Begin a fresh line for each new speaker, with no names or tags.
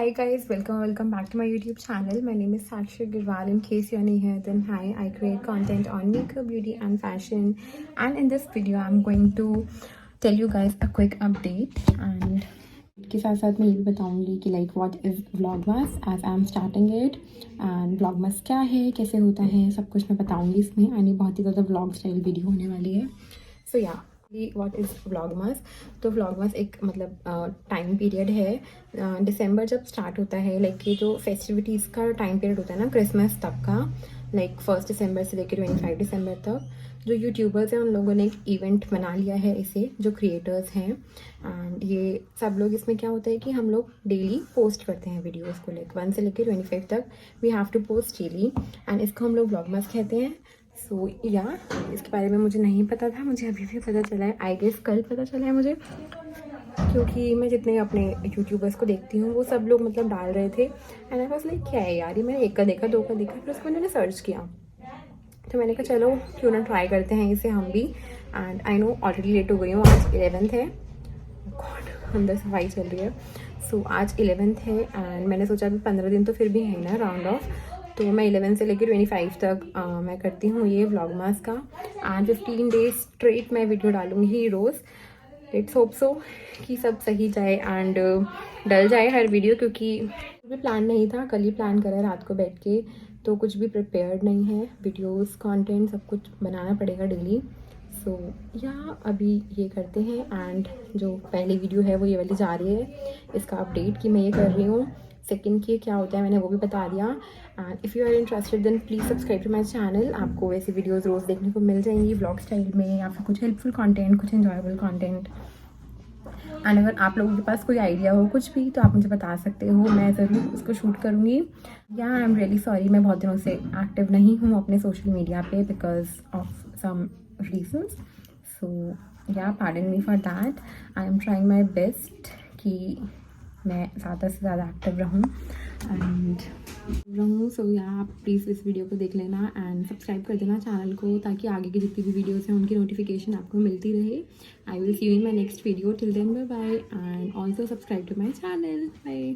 Hi guys, welcome back to my YouTube channel. My name is Sakshi Aggarwal. In case you're new here, then hi. I create content on makeup, beauty and fashion. And in this video, I'm going to tell you guys a quick update. And के साथ साथ मैं ये भी बताऊंगी कि like what is vlogmas as I'm starting it and vlogmas क्या है, कैसे होता है, सब कुछ मैं बताऊंगी इसमें. यानी बहुत ही ज़्यादा vlog style वीडियो होने वाली है. So yeah. What is Vlogmas. तो व्लॉगमास एक मतलब टाइम पीरियड है. दिसंबर जब स्टार्ट होता है, लाइक ये जो फेस्टिविटीज़ का टाइम पीरियड होता है ना, क्रिसमस तक का, लाइक 1 दिसंबर से लेकर 25 दिसंबर तक जो यूट्यूबर्स हैं उन लोगों ने एक इवेंट बना लिया है इसे, जो क्रिएटर्स हैं. एंड ये सब लोग, इसमें क्या होता है कि हम लोग डेली पोस्ट करते हैं वीडियोस को, लाइक 1 से लेकर 25 तक we have to post daily. And इसको हम लोग व्लॉगमास कहते हैं. सो या इसके बारे में मुझे नहीं पता था, मुझे अभी भी पता चला है. आई गेस कल पता चला है मुझे, क्योंकि मैं जितने अपने यूट्यूबर्स को देखती हूँ वो सब लोग मतलब डाल रहे थे. एंड आई वाज लाइक क्या है यार, ये मैंने एक का देखा, 2 का देखा, फिर उसको मैंने सर्च किया. तो मैंने कहा चलो क्यों ना ट्राई करते हैं इसे हम भी. And I know already late हो गई हूँ. आज 11th है. गॉड, अंदर सफाई चल रही है. सो आज 11th है एंड मैंने सोचा अभी 15 दिन तो फिर भी है ना राउंड ऑफ. तो मैं 11 से लेकर 25 तक मैं करती हूँ ये व्लॉगमास का. एंड 15 डेज स्ट्रेट मैं वीडियो डालूँगी रोज़. लेट्स होप सो कि सब सही जाए एंड डल जाए हर वीडियो, क्योंकि भी प्लान नहीं था, कल ही प्लान करा रात को बैठ के, तो कुछ भी प्रिपेयर्ड नहीं है. वीडियोस कंटेंट सब कुछ बनाना पड़ेगा डेली. सो या अभी ये करते हैं. एंड जो पहली वीडियो है वो ये वाली जा रही है, इसका अपडेट कि मैं ये कर रही हूँ. सेकंड की क्या होता है मैंने वो भी बता दिया. And if you are interested then please subscribe to my channel. आपको ऐसी वीडियोस रोज़ देखने को मिल जाएंगी व्लॉग स्टाइल में, या फिर कुछ हेल्पफुल कंटेंट, कुछ एंजॉयबल कंटेंट. एंड अगर आप लोगों के पास कोई आइडिया हो कुछ भी तो आप मुझे बता सकते हो, मैं ज़रूर उसको शूट करूँगी. या आई एम रियली सॉरी, मैं बहुत दिनों से एक्टिव नहीं हूँ अपने सोशल मीडिया पे बिकॉज ऑफ सम रीजंस. सो या pardon me for that. I am trying my best कि मैं ज़्यादा से ज़्यादा एक्टिव रहूँ. सो या आप प्लीज़ इस वीडियो को देख लेना एंड सब्सक्राइब कर देना चैनल को, ताकि आगे की जितनी भी वीडियोस हैं उनकी नोटिफिकेशन आपको मिलती रहे. I will see you in my next video. Till then bye bye and also subscribe to my channel. Bye.